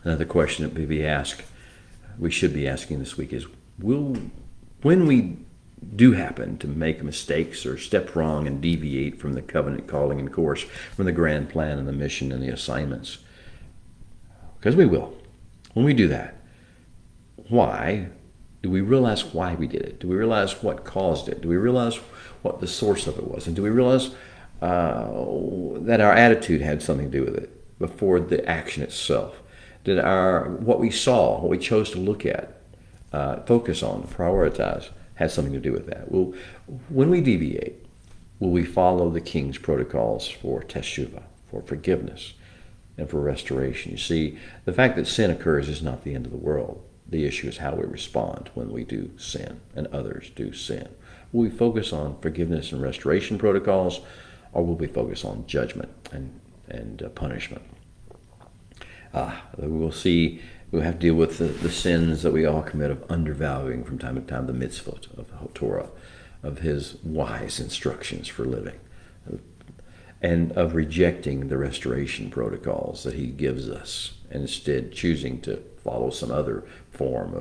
Another question that we should be asking this week is, when we do happen to make mistakes or step wrong and deviate from the covenant calling and course, from the grand plan and the mission and the assignments, because we will, when we do that, why? Do we realize why we did it? Do we realize what caused it? Do we realize what the source of it was? And do we realize that our attitude had something to do with it before the action itself? Did what we saw, what we chose to look at, focus on, prioritize, had something to do with that? Well, when we deviate, will we follow the King's protocols for teshuvah, for forgiveness, and for restoration? You see, the fact that sin occurs is not the end of the world. The issue is how we respond when we do sin and others do sin. Will we focus on forgiveness and restoration protocols, or will we focus on judgment and punishment? We'll see. We'll have to deal with the sins that we all commit of undervaluing from time to time the mitzvot of the Torah, of his wise instructions for living, and of rejecting the restoration protocols that he gives us, and instead choosing to follow some other form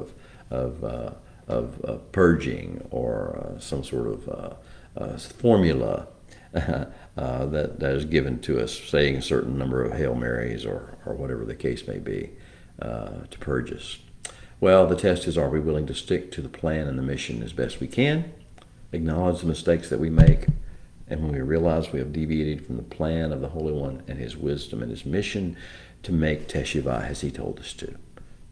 of purging or some sort of formula that is given to us, saying a certain number of Hail Marys or whatever the case may be, to purge us. Well, the test is, are we willing to stick to the plan and the mission as best we can, acknowledge the mistakes that we make, and when we realize we have deviated from the plan of the Holy One and his wisdom and his mission, to make teshuvah as he told us to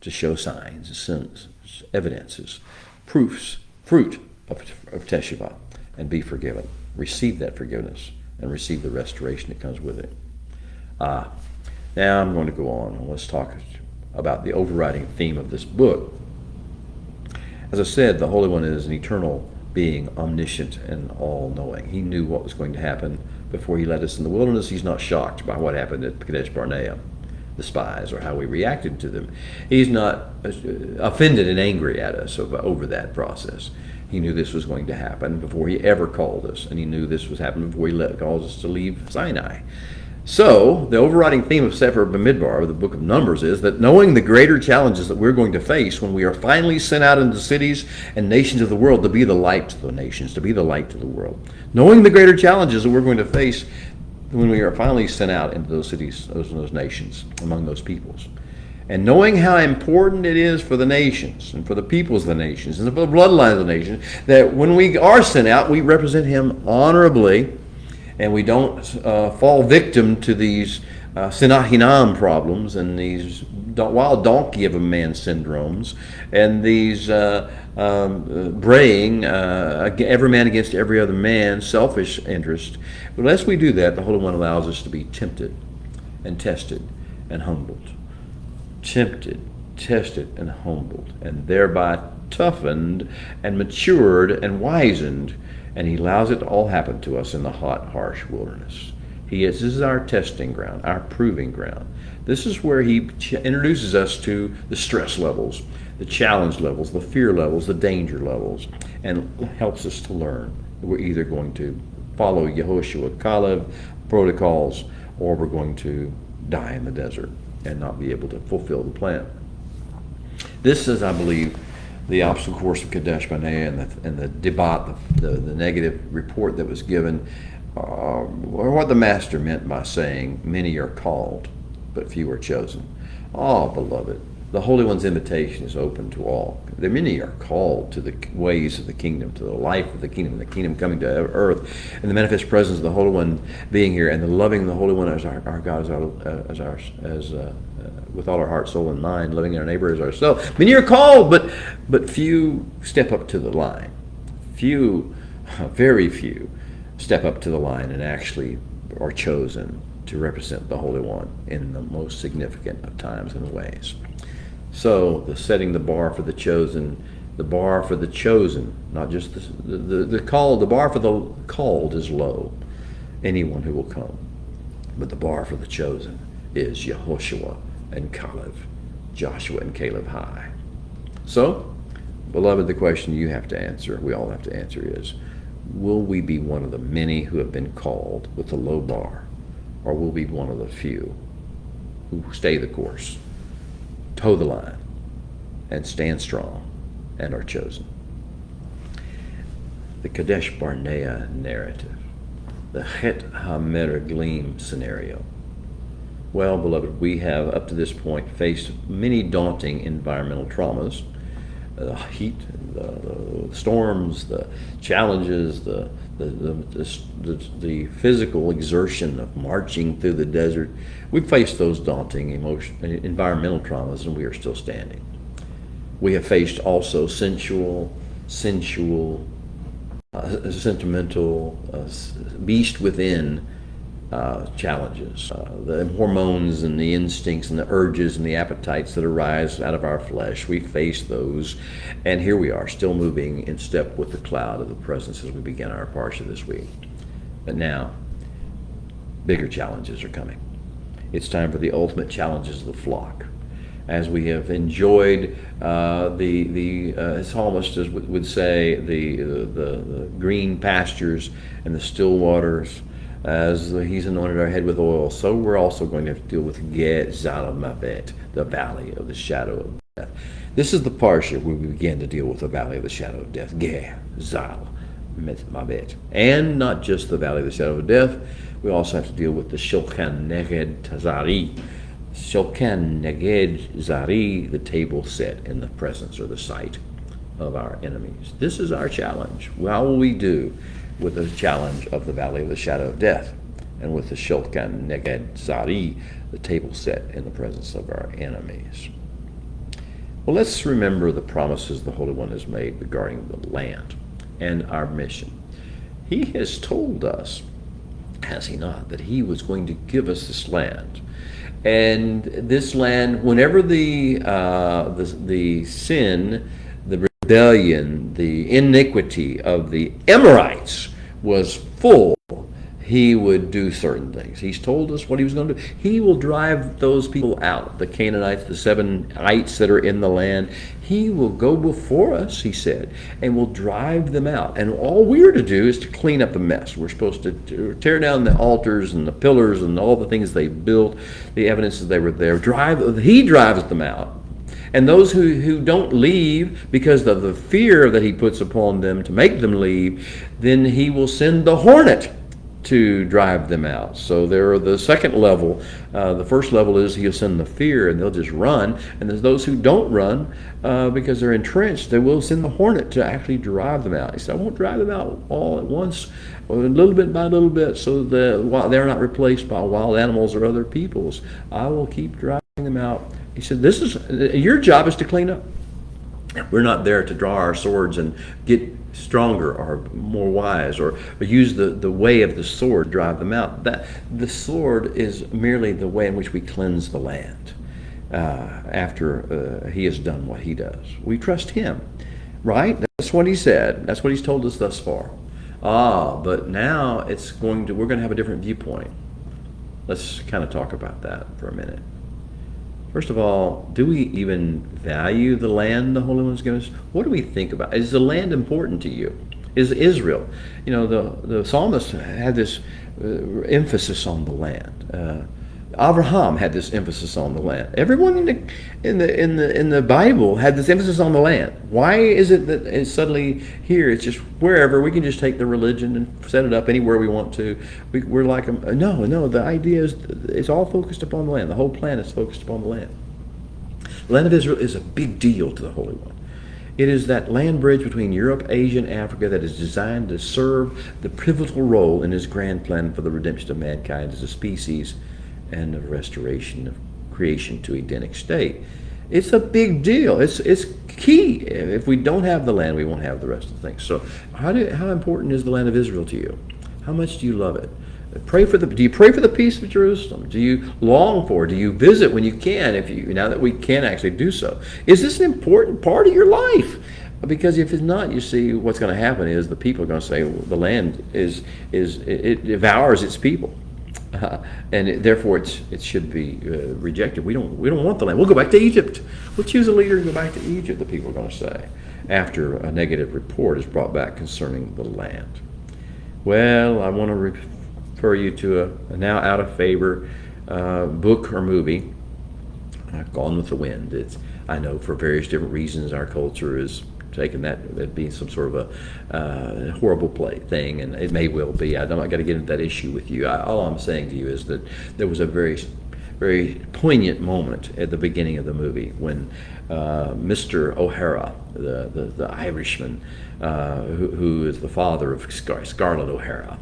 show signs, sins, evidences, proofs, fruit of teshuvah, and be forgiven. Receive that forgiveness and receive the restoration that comes with it. Now I'm going to go on. Let's talk about the overriding theme of this book. As I said, the Holy One is an eternal being, omniscient and all-knowing. He knew what was going to happen before he led us in the wilderness. He's not shocked by what happened at Kadesh Barnea, the spies, or how we reacted to them. He's not offended and angry at us over that process. He knew this was going to happen before he ever called us, and he knew this was happening before he called us to leave Sinai. So, the overriding theme of Sefer Bamidbar, the book of Numbers, is that knowing the greater challenges that we're going to face when we are finally sent out into cities and nations of the world to be the light to the nations, to be the light to the world. Knowing the greater challenges that we're going to face when we are finally sent out into those cities, those nations, among those peoples. And knowing how important it is for the nations and for the peoples of the nations and for the bloodline of the nations, that when we are sent out, we represent him honorably, and we don't fall victim to these sinahinam problems and these wild donkey of a man syndromes and these braying every man against every other man, selfish interest. But unless we do that, the Holy One allows us to be tempted and tested and humbled. Tempted, tested, and humbled, and thereby toughened and matured and wizened. And he allows it to all happen to us in the hot, harsh wilderness. This is our testing ground, our proving ground. This is where he introduces us to the stress levels, the challenge levels, the fear levels, the danger levels, and helps us to learn. We're either going to follow Yehoshua Caleb protocols, or we're going to die in the desert and not be able to fulfill the plan. This is, I believe, the obstacle course of Kadesh Barnea and the debat, the negative report that was given, or what the Master meant by saying, many are called, but few are chosen. Oh, beloved, the Holy One's invitation is open to all. The many are called to the ways of the kingdom, to the life of the kingdom coming to earth, and the manifest presence of the Holy One being here, and the loving the Holy One as our God, with all our heart, soul, and mind, loving our neighbor as ourselves. Many are called, but few step up to the line. Few, very few, step up to the line and actually are chosen to represent the Holy One in the most significant of times and ways. So, setting the bar for the chosen, not just the called, the bar for the called is low, anyone who will come. But the bar for the chosen is Yehoshua and Caleb, Joshua and Caleb high. So, beloved, the question you have to answer, we all have to answer is, will we be one of the many who have been called with the low bar, or will we be one of the few who stay the course, toe the line, and stand strong, and are chosen. The Kadesh Barnea narrative, the Het HaMeraglim scenario. Well, beloved, we have up to this point faced many daunting environmental traumas. The heat, the storms, the challenges, the physical exertion of marching through the desert. We've faced those daunting environmental traumas, and we are still standing. We have faced also sensual, sentimental, beast within challenges, the hormones and the instincts and the urges and the appetites that arise out of our flesh. We face those, and here we are, still moving in step with the cloud of the presence as we begin our parsha this week. But now, bigger challenges are coming. It's time for the ultimate challenges of the flock. As we have enjoyed the psalmist would say, the green pastures and the still waters, as he's anointed our head with oil, so we're also going to have to deal with Gezal Mavet, the valley of the shadow of death. This is the parsha where we begin to deal with the valley of the shadow of death, Gezal Mavet. And not just the valley of the shadow of death, we also have to deal with the Shulchan Neged Tazari. Shulchan Neged Zari, the table set in the presence or the sight of our enemies. This is our challenge. How will we do with the challenge of the valley of the shadow of death, and with the Shulchan Neged Zari, the table set in the presence of our enemies? Well, let's remember the promises the Holy One has made regarding the land and our mission. He has told us, has he not, that he was going to give us this land. And this land, whenever the sin, the rebellion, the iniquity of the Amorites was full, he would do certain things. He's told us what he was going to do. He will drive those people out, the Canaanites, the 7ites that are in the land. He will go before us, he said, and will drive them out. And all we are to do is to clean up the mess. We're supposed to tear down the altars and the pillars and all the things they built, the evidence that they were there. He drives them out. And those who don't leave because of the fear that he puts upon them to make them leave, then he will send the hornet to drive them out. So they're the second level. The first level is he'll send the fear and they'll just run. And there's those who don't run because they're entrenched. They will send the hornet to actually drive them out. He said, I won't drive them out all at once, or a little bit by little bit, so that they're not replaced by wild animals or other peoples. I will keep driving them out. He said, your job is to clean up. We're not there to draw our swords and get stronger or more wise, or use the way of the sword to drive them out. That the sword is merely the way in which we cleanse the land after he has done what he does. We trust him, right? That's what he said. That's what he's told us thus far. But now we're going to have a different viewpoint. Let's kind of talk about that for a minute. First of all, do we even value the land the Holy One's given us? What do we think about? Is the land important to you? Is Israel? You know, the psalmist had this emphasis on the land. Abraham had this emphasis on the land. Everyone in the Bible had this emphasis on the land. Why is it that it's suddenly here? It's just wherever we can just take the religion and set it up anywhere we want to. We're like no. The idea is it's all focused upon the land. The whole plan is focused upon the land. The land of Israel is a big deal to the Holy One. It is that land bridge between Europe, Asia, and Africa that is designed to serve the pivotal role in his grand plan for the redemption of mankind as a species and the restoration of creation to Edenic state. It's a big deal. It's key. If we don't have the land, we won't have the rest of the things. So how important is the land of Israel to you? How much do you love it? Do you pray for the peace of Jerusalem? Do you long for it? Do you visit when you can, now that we can actually do so? Is this an important part of your life? Because if it's not, you see, what's going to happen is the people are going to say, well, the land it devours its people. And therefore it should be rejected. We don't want the land. We'll go back to Egypt. We'll choose a leader and go back to Egypt, the people are going to say, after a negative report is brought back concerning the land. Well, I want to refer you to a now out of favor book or movie Gone with the wind. I know for various different reasons our culture is taking that as being some sort of a horrible thing, and it may well be. I'm not going to get into that issue with you. All I'm saying to you is that there was a very poignant moment at the beginning of the movie when Mr. O'Hara, the Irishman, who is the father of Scarlett O'Hara,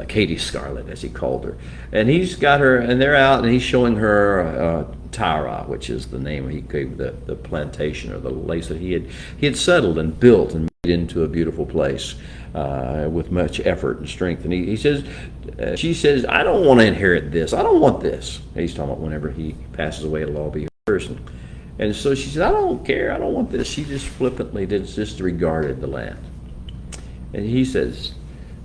Katie Scarlett, as he called her, and he's got her, and they're out, and he's showing her Tara, which is the name he gave the plantation or the place that he had settled and built and made into a beautiful place with much effort and strength. And he says, she says, I don't want to inherit this. I don't want this. And he's talking about whenever he passes away, it'll all be hers. And so she said, I don't care. I don't want this. She just flippantly disregarded the land. And he says,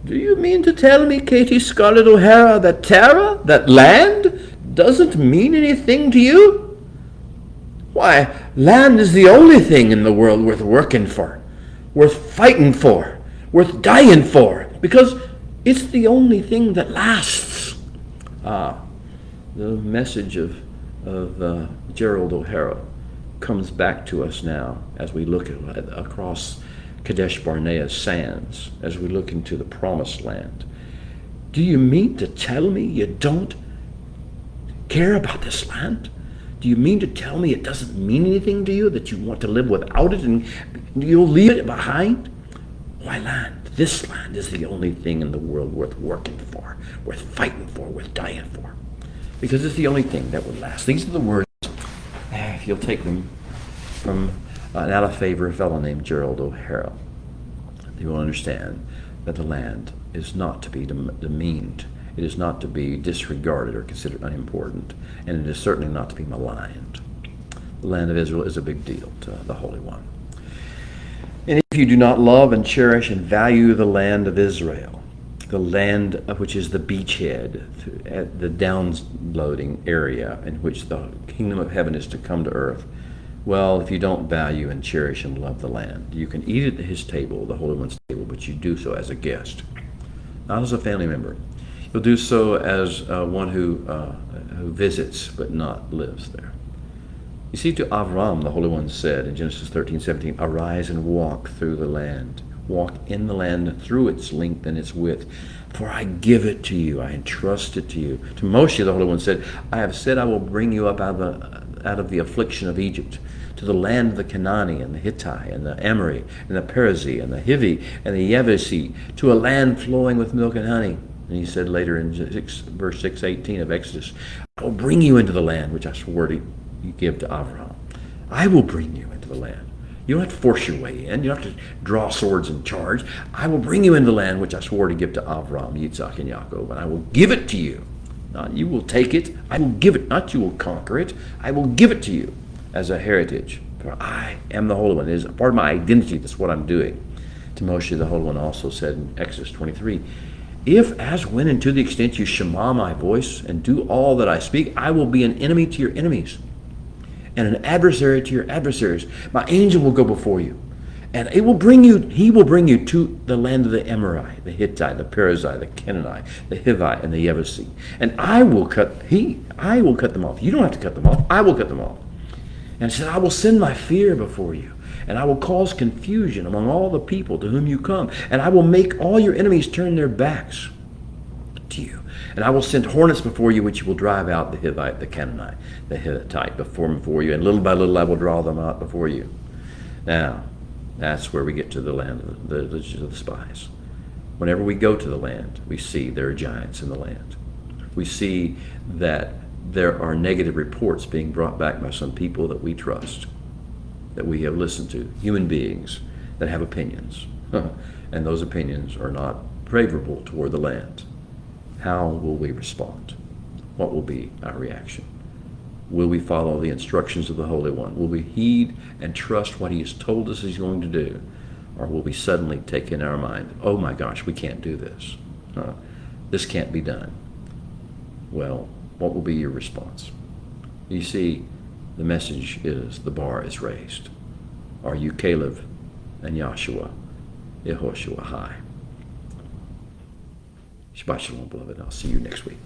do you mean to tell me, Katie Scarlett O'Hara, that Tara, that land, doesn't mean anything to you? Why, land is the only thing in the world worth working for, worth fighting for, worth dying for, because it's the only thing that lasts. The message of Gerald O'Hara comes back to us now as we look across Kadesh Barnea's sands, as we look into the promised land. Do you mean to tell me you don't care about this land? Do you mean to tell me it doesn't mean anything to you, that you want to live without it and you'll leave it behind? Why, land, this land is the only thing in the world worth working for, worth fighting for, worth dying for, because it's the only thing that would last. These are the words, if you'll take them from an out of favor fellow named Gerald O'Hara, you will understand that the land is not to be demeaned. It is not to be disregarded or considered unimportant, and it is certainly not to be maligned. The land of Israel is a big deal to the Holy One. And if you do not love and cherish and value the land of Israel, the land which is the beachhead, at the downloading area in which the kingdom of heaven is to come to earth, well, if you don't value and cherish and love the land, you can eat at his table, the Holy One's table, but you do so as a guest, not as a family member. You'll do so as one who visits but not lives there. You see, to Avram, the Holy One said in Genesis 13:17, arise and walk through the land. Walk in the land through its length and its width. For I give it to you, I entrust it to you. To Moshe, the Holy One said, I have said I will bring you up out of the affliction of Egypt, to the land of the Canaanite and the Hittite and the Amorite and the Perizzite and the Hivi and the Yebusi, to a land flowing with milk and honey. And he said later in verse 6:18 of Exodus, I will bring you into the land which I swore to give to Abraham. I will bring you into the land. You don't have to force your way in. You don't have to draw swords and charge. I will bring you into the land which I swore to give to Abraham, Yitzhak, and Yaakov, and I will give it to you. Not you will take it. I will give it. Not you will conquer it. I will give it to you as a heritage. For I am the Holy One. It is a part of my identity. That's what I'm doing. To Moshe, the Holy One also said in Exodus 23, if, as when and to the extent you shema my voice and do all that I speak, I will be an enemy to your enemies and an adversary to your adversaries. My angel will go before you, and he will bring you to the land of the Amorite, the Hittite, the Perizzite, the Canaanite, the Hivite, and the Yebusi. And I will cut them off. You don't have to cut them off. I will cut them off. And it said, I will send my fear before you, and I will cause confusion among all the people to whom you come, and I will make all your enemies turn their backs to you. And I will send hornets before you, which will drive out the Hivite, the Canaanite, the Hittite before you, and little by little I will draw them out before you. Now, that's where we get to the land of the spies. Whenever we go to the land, we see there are giants in the land. We see that there are negative reports being brought back by some people that we trust, that we have listened to, human beings that have opinions, and those opinions are not favorable toward the land. How will we respond? What will be our reaction? Will we follow the instructions of the Holy One? Will we heed and trust what he has told us he's going to do? Or will we suddenly take in our mind, oh my gosh, we can't do this. This can't be done. Well, what will be your response? You see, the message is the bar is raised. Are you Caleb and Joshua, Yehoshua high? Shabbat shalom, beloved. I'll see you next week.